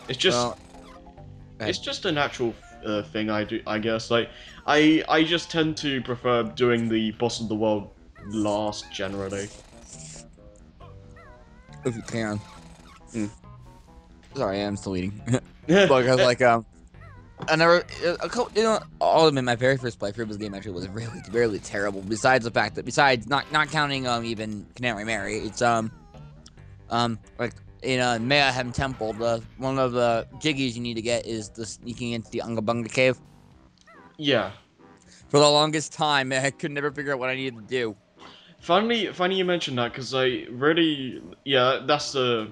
It's just Well, it's just a natural thing I do, I guess. Like I just tend to prefer doing the boss of the world last generally. if you can. Mm. Sorry, I'm still eating. Because I never a couple, I'll admit my very first playthrough of this game actually was really terrible. Besides the fact that not counting even Canary Mary, it's like in Mayhem Temple, the one of the jiggies you need to get is the sneaking into the Unga Bunga cave. Yeah. For the longest time, I could never figure out what I needed to do. Funny you mentioned that because I really, yeah, that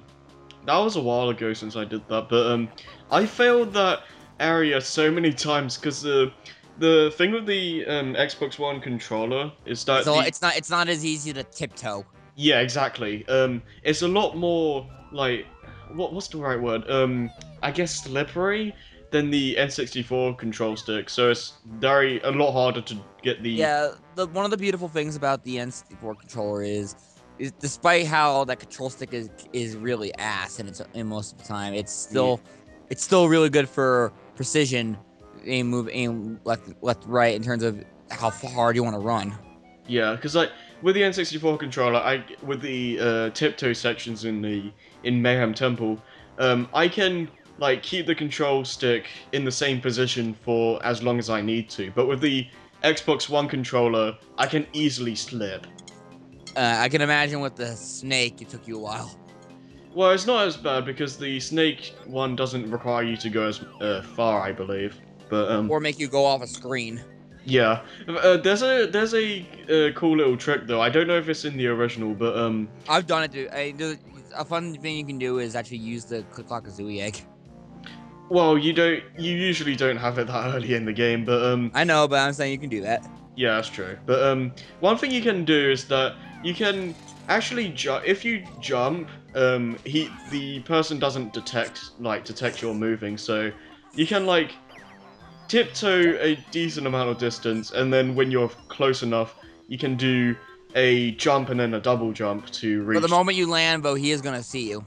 was a while ago since I did that, but I failed that area so many times because the thing with the Xbox One controller is that the It's not as easy to tiptoe. yeah, exactly. It's a lot more like what's the right word? I guess slippery than the N64 control stick, so it's a lot harder to get the Yeah, the one of the beautiful things about the N64 controller is despite how that control stick is really ass in most of the time, yeah. it's still really good for precision, aim left right in terms of how hard you want to run. Yeah, because like with the N64 controller, I with the tiptoe sections in Mayhem Temple, I can like keep the control stick in the same position for as long as I need to. But with the Xbox One controller, I can easily slip. I can imagine with the snake, it took you a while, Well, it's not as bad because the Snake one doesn't require you to go as far, I believe. But or make you go off a screen. yeah, there's a cool little trick though. I don't know if it's in the original, but I've done it too. A fun thing you can do is actually use the Click Clock Kazooie egg. well, you usually don't have it that early in the game, but I know, but I'm saying you can do that. yeah, that's true. But one thing you can do is that you can actually if you jump, the person doesn't detect you're moving, so you can like tiptoe a decent amount of distance, and then when you're close enough, you can do a jump and then a double jump to But the reach. moment you land, though, he is gonna see you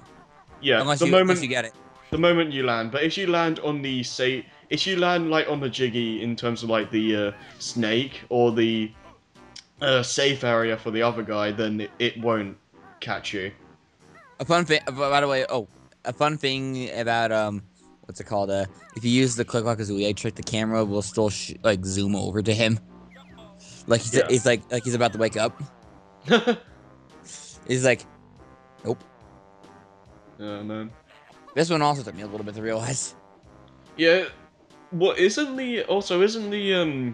Yeah, unless you get it. the moment you land. But if you land on the if you land like on the jiggy in terms of like the snake or the safe area for the other guy, then it won't catch you. A fun thing, by the way, a fun thing about what's it called? If you use the Click Clock Kazooie trick, the camera will still like zoom over to him, like Yeah. he's about to wake up. He's like, nope. Yeah, man. This one also took me a little bit to realize. Yeah. What isn't the also isn't the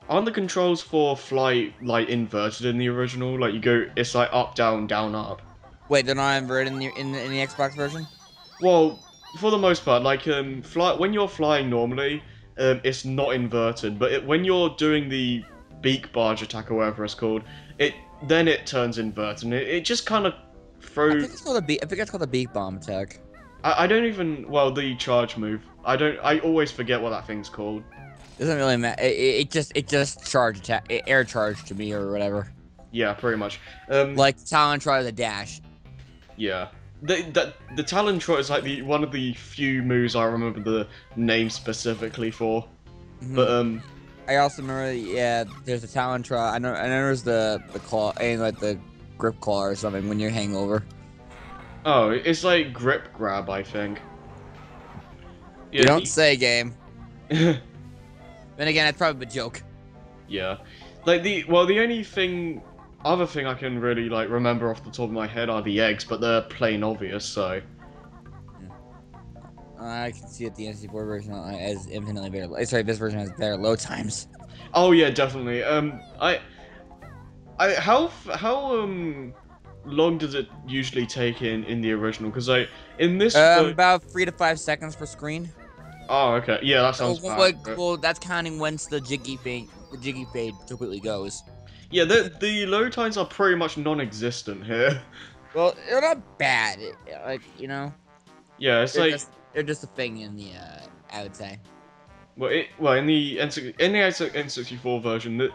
aren't the controls for flight like inverted in the original? Like you go, it's like up, down, down, up. Wait, they're not inverted in the Xbox version. Well, for the most part, like fly when you're flying normally, it's not inverted. But when you're doing the beak barge attack or whatever it's called, it turns inverted. And it just kind of throws. I think it's called the beak bomb attack. I don't even the charge move. I always forget what that thing's called. Doesn't really matter. It just charge attack, air charge to me or whatever. Yeah, pretty much. Like Talon try the dash. Yeah. The Talon Trot is like the one of the few moves I remember the name specifically for. But I also remember, yeah, there's a Talon try. I know there's the claw and like the grip claw or something when you're hangover. oh, it's like grip grab, I think. You Yeah. don't say, game. Then again, it's probably a joke. Yeah. Like the other thing I can really like remember off the top of my head are the eggs, but they're plain obvious, so I can see it the N64 version as infinitely better. Sorry, this version has better load times. oh yeah, definitely. How long does it usually take in the original? Because in this About 3 to 5 seconds per screen. oh okay, yeah, that sounds bad. Well, that's counting once the jiggy fade completely goes. Yeah, the load times are pretty much non-existent here. Well, they're not bad. Yeah, it's like They're just a thing in the I would say. well in the N64 version,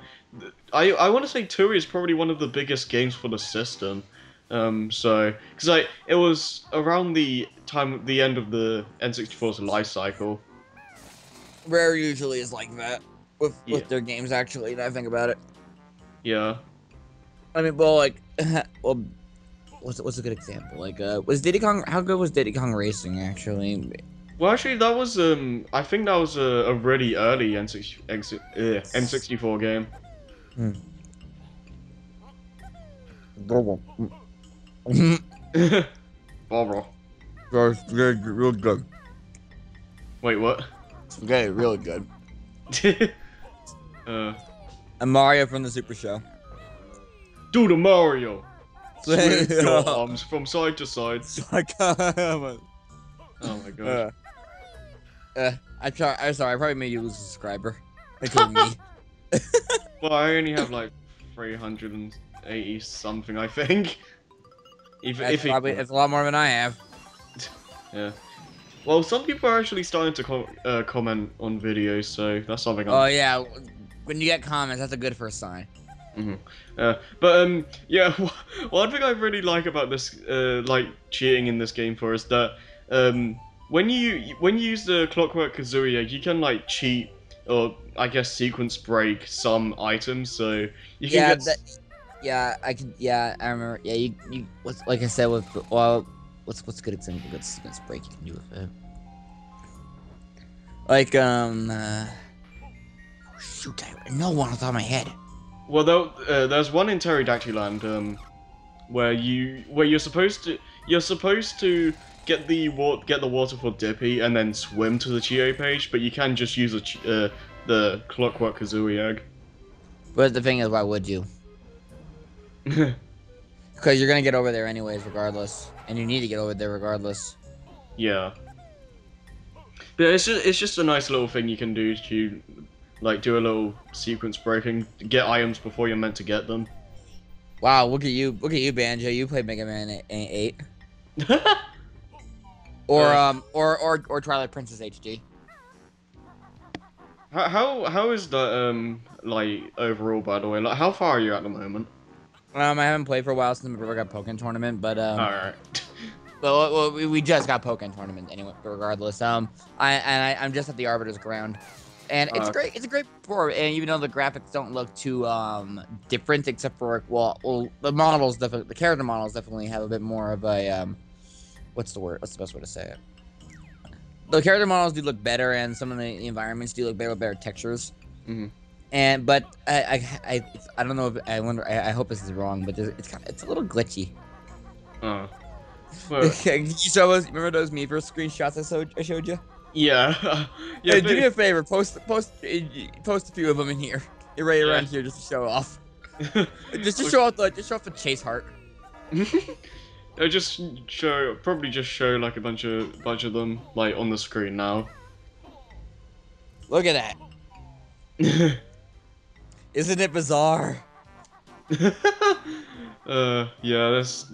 I want to say 2 is probably one of the biggest games for the system. So because like it was around the end of the N64's life cycle. Rare usually is like that Yeah, with their games. Actually, now I think about it. yeah. I mean, well, like, well, what's a good example? Like, was Diddy Kong? How good was Diddy Kong Racing actually? Well, actually, that was I think that was a really early N64 game. Hmm. Barbara. Good, real good. Wait, what? Okay, really good. uh, And Mario from the Super Show. do the Mario. Swing your uh, arms from side to side. Oh my gosh. I'm sorry. I probably made you lose a subscriber, including me. Well, I only have like 380 something, I think. That's probably it's a lot more than I have. Yeah. Well, some people are actually starting to comment on videos, so that's something Oh yeah, when you get comments, that's a good first sign. Mm-hmm. Yeah. One thing I really like about this, like cheating in this game for is that, when you use the Clockwork Kazooie, you can like cheat or I guess sequence break some items, so you can Yeah, get. that. Yeah, I can. Yeah, I remember. Yeah, you. What's like I said with well, what's a good example? Good sequence break you can do with it. Like shoot, I know one off the top of my head. Well, though, there's one in Pterodactyland, where you're supposed to get the water for Dippy and then swim to the Chio page, but you can just use the Clockwork Kazooie egg. But the thing is, why would you? Because you're gonna get over there anyways, regardless, and you need to get over there regardless. Yeah, but it's just a nice little thing you can do to like do a little sequence breaking, get items before you're meant to get them. Wow, look at you, Banjo. You played Mega Man 8, or Twilight Princess HD. How is that like overall, by the way? Like, how far are you at the moment? I haven't played for a while since we got Pokemon tournament, but All right. well, we just got Pokemon tournament anyway. But regardless, I'm just at the Arbiter's ground, and it's great. It's a great board, and even though the graphics don't look too different, except for well, the models definitely, the character models definitely have a bit more of a what's the word? What's the best way to say it? The character models do look better, and some of the environments do look better with better textures. Mm-hmm. But I don't know if I wonder. I hope this is wrong, but it's a little glitchy. Well, Remember those Miiverse screenshots I showed you? yeah. Yeah. Hey, do me a favor, post a few of them in here. You're right around here just to show off. just to show off the chase heart. Probably just show like a bunch of them like on the screen now. Look at that. Isn't it bizarre? Yeah, that's.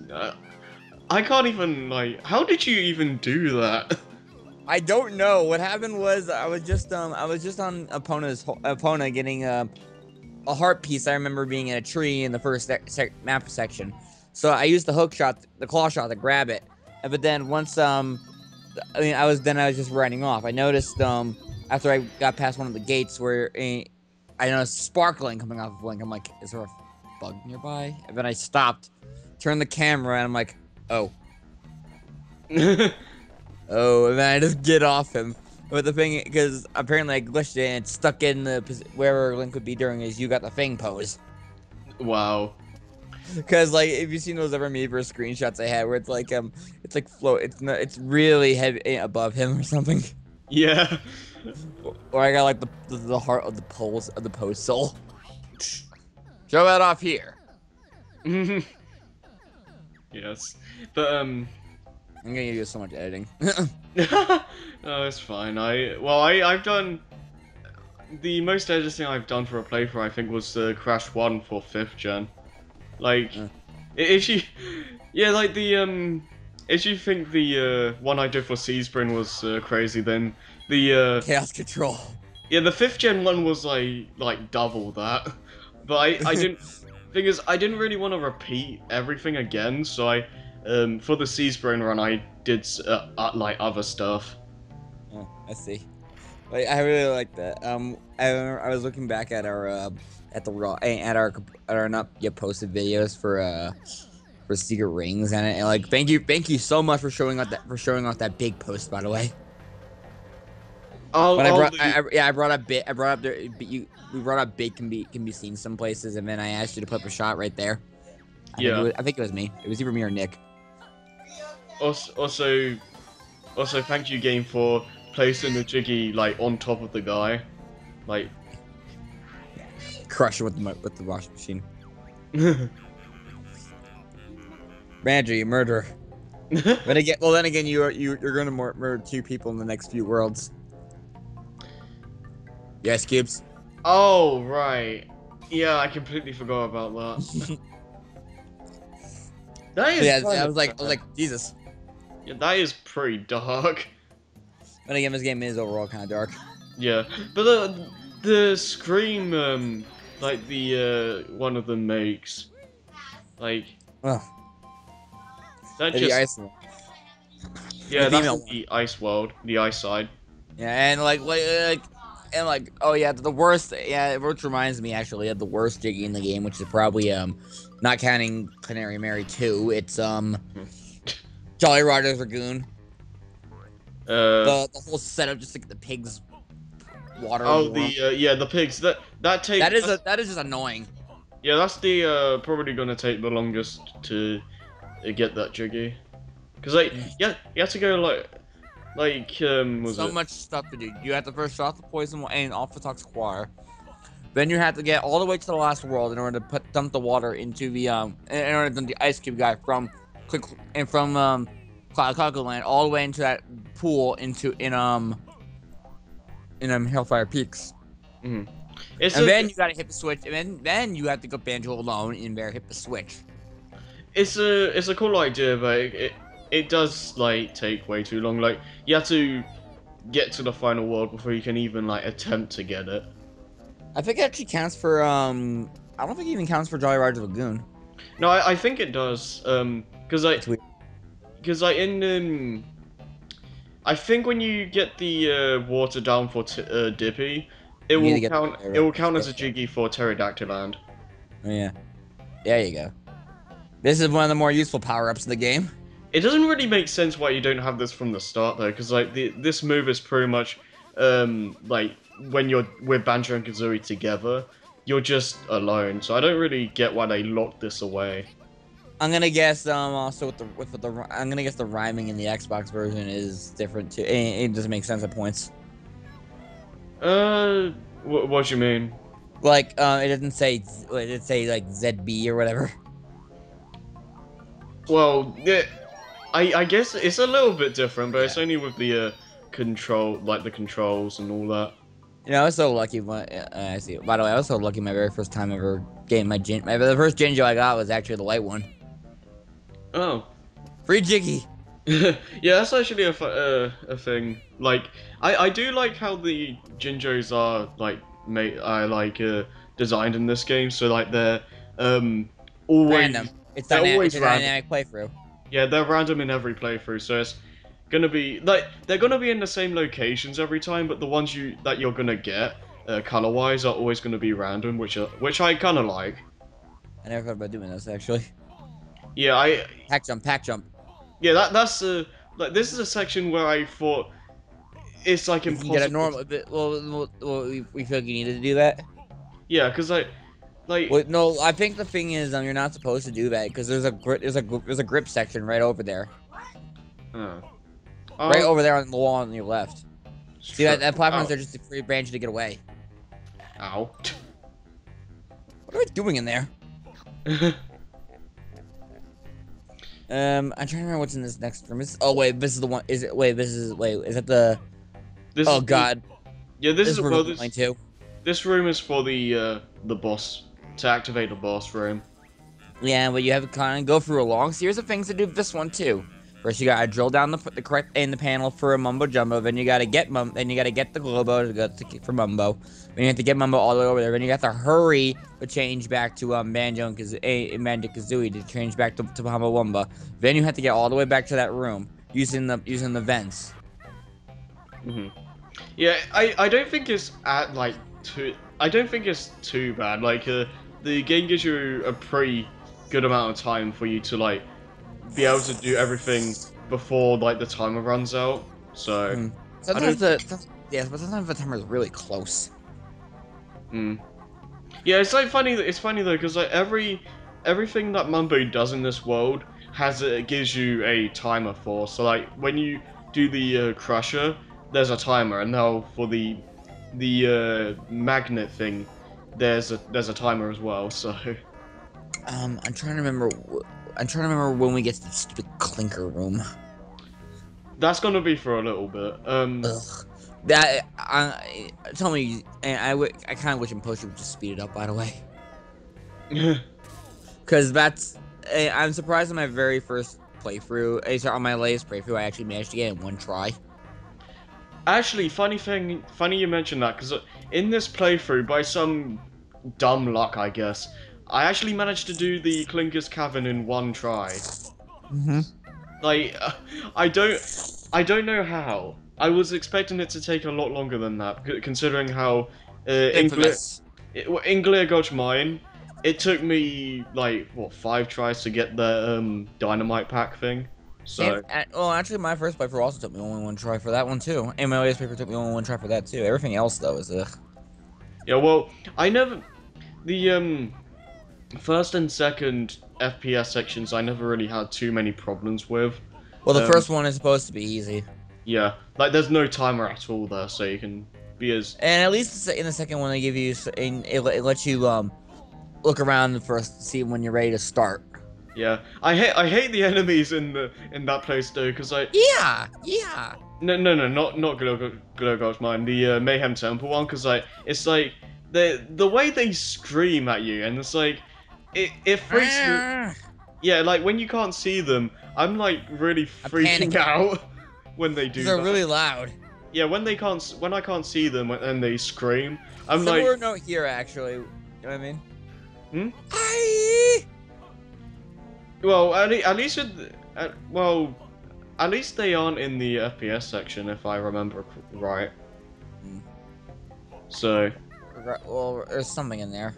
I can't even like. How did you even do that? I don't know. What happened was I was just on Epona getting a heart piece. I remember being in a tree in the first map section. So I used the claw shot to grab it. But then once I was just running off. I noticed after I got past one of the gates where I noticed sparkling coming off of Blink. I'm like, is there a bug nearby? And then I stopped, turned the camera, and I'm like, oh. Oh, and then I just get off him. But the thing, because apparently I glitched it and it stuck in wherever Link would be during his "you got the thing" pose. Wow. Because like, if you've seen those ever Miiverse screenshots I had, where it's like it's really heavy above him or something. Yeah. Or I got like the heart of the pose soul. Show that off here. Yes, but I'm gonna use so much editing. No, it's fine. I've done the most editing I've done for a playthrough. I think was Crash 1 for 5th gen. Like, if you, yeah, like if you think the one I did for Seaspring was crazy, then the Chaos Control. yeah, the 5th gen one was like double that. But I didn't. thing is, I didn't really want to repeat everything again, so for the Sea Sprain run, I did like other stuff. Oh, I see. Like, I really like that. I remember I was looking back at our at our not yet posted videos for secret rings, and like thank you so much for showing off that big post, by the way. When I brought up bit, we brought up big can be seen some places, and then I asked you to put up a shot right there. I think it was me. It was either me or Nick. Also, thank you, game, for placing the Jiggy like on top of the guy, like crush it with the washing machine. Banjo, you murderer. Then again, you're gonna murder 2 people in the next few worlds. Yes, Cubes. Oh right, yeah, I completely forgot about that. That is I was like, Jesus. Yeah, that is pretty dark. But again, this game is overall kind of dark. Yeah, but the scream like the one of them makes, like that just the ice world. Yeah, that's the ice world, the ice side. Yeah, and oh yeah, the worst. Yeah, which reminds me actually of the worst Jiggy in the game, which is probably not counting Canary Mary 2. It's Jolly Roger's Lagoon. The whole setup, just like the pigs, water. Oh, the pigs. That is just annoying. Yeah, that's the probably gonna take the longest to get that Jiggy, because you have to go so much stuff to do. You have to first shot the poison and off the toxic water. Then you have to get all the way to the last world in order to dump the water into the in order to dump the ice cube guy from Cloud Land all the way into that pool in Hellfire Peaks. Mm-hmm. Then you gotta hit the switch, and then you have to go Banjo alone and there hit the switch. It's a cool idea, but it does like take way too long. Like you have to get to the final world before you can even like attempt to get it. I think it actually counts for I don't think it even counts for Jolly Roger Lagoon. No, I think it does. Because I think when you get the water down for Dippy, it will count as a Jiggy for Pterodactyl Land. Oh yeah, there you go. This is one of the more useful power-ups in the game. It doesn't really make sense why you don't have this from the start though, because like this move is pretty much like when you're with Banjo and Kazooie together, you're just alone. So I don't really get why they locked this away. I'm gonna guess also I'm gonna guess the rhyming in the Xbox version is different too. It doesn't make sense at points. What do you mean? Like it didn't say like ZB or whatever. Well, yeah, I guess it's a little bit different, but yeah. It's only with the the controls and all that. You know, I was so lucky when I see. By the way, I was so lucky my very first time ever getting the first Jinjo I got was actually the white one. Oh. Free Jiggy. Yeah, that's actually a thing. Like, I do like how the Jinjos are designed in this game. So like they're always random. It's a dynamic playthrough. Yeah, they're random in every playthrough. So it's gonna be like they're gonna be in the same locations every time, but the ones that you're gonna get color-wise are always gonna be random, which I kind of like. I never thought about doing this actually. Yeah, pack jump. Yeah, that's like this is a section where I thought it's like impossible. You get a normal. We feel like you needed to do that. Yeah, because no, I think the thing is you're not supposed to do that because there's a grip section right over there. Right over there on the wall on your left. See that platform's there just to free Banjo to get away. Ow. What are we doing in there? I'm trying to remember what's in this next room. Wait, this is the one. Is that the? Oh god. Yeah, this is room too. This room is for the boss, to activate the boss room. Yeah, but you have to kind of go through a long series of things to do this one too. First, you gotta drill down the correct in the panel for a mumbo jumbo. Then you gotta get the globo for mumbo. Then you have to get mumbo all the way over there. Then you have to hurry to change back to Banjo and Banjo Kazooie to change back to Mumbo Wumba. Then you have to get all the way back to that room using the vents. Hmm. Yeah, I don't think it's I don't think it's too bad. Like the game gives you a pretty good amount of time for you to like be able to do everything before like the timer runs out. So Mm. I don't think. But sometimes the timer is really close. Mm. Yeah, it's like funny. It's funny though because like everything that Mumbo does in this world gives you a timer for. So like when you do the crusher, there's a timer, and now for the magnet thing, there's a timer as well. So I'm trying to remember. I'm trying to remember when we get to the stupid clinker room. that's gonna be for a little bit. Ugh. That tell me, and I kind of wish Potion would just speed it up. By the way, because I'm surprised on my very first playthrough. Sorry, on my latest playthrough, I actually managed to get it in one try. Actually, funny you mentioned that because in this playthrough, by some dumb luck, I guess, I actually managed to do the Clinker's Cavern in one try. Mm-hmm. Like, I don't know how. I was expecting it to take a lot longer than that, considering how Infamous. In Clear Gulch Mine, it took me like what 5 tries to get the dynamite pack thing. So Well, actually, my first playthrough also took me only one try for that one too, and my latest playthrough took me only one try for that too. Everything else though is ugh. yeah, well, I never the first and second FPS sections I never really had too many problems with. Well, the Um, first one is supposed to be easy. yeah, like there's no timer at all there, so you can be as And at least in the second one, they give you, it lets you look around first to see when you're ready to start. yeah. I hate the enemies in that place though, because I Yeah. no not Glurgosh Mine, the Mayhem Temple one, because like it's like the way they scream at you, and it's like it freaks me. Ah, Yeah, like when you can't see them, I'm like really I'm freaking panicking. out when they do they're that. really loud. Yeah, when I can't see them and they scream, I'm like, Similar note here, actually. You know what I mean? hmm? Aye. Well, at least well, at least they aren't in the FPS section if I remember right. Hmm. So, Well, there's something in there.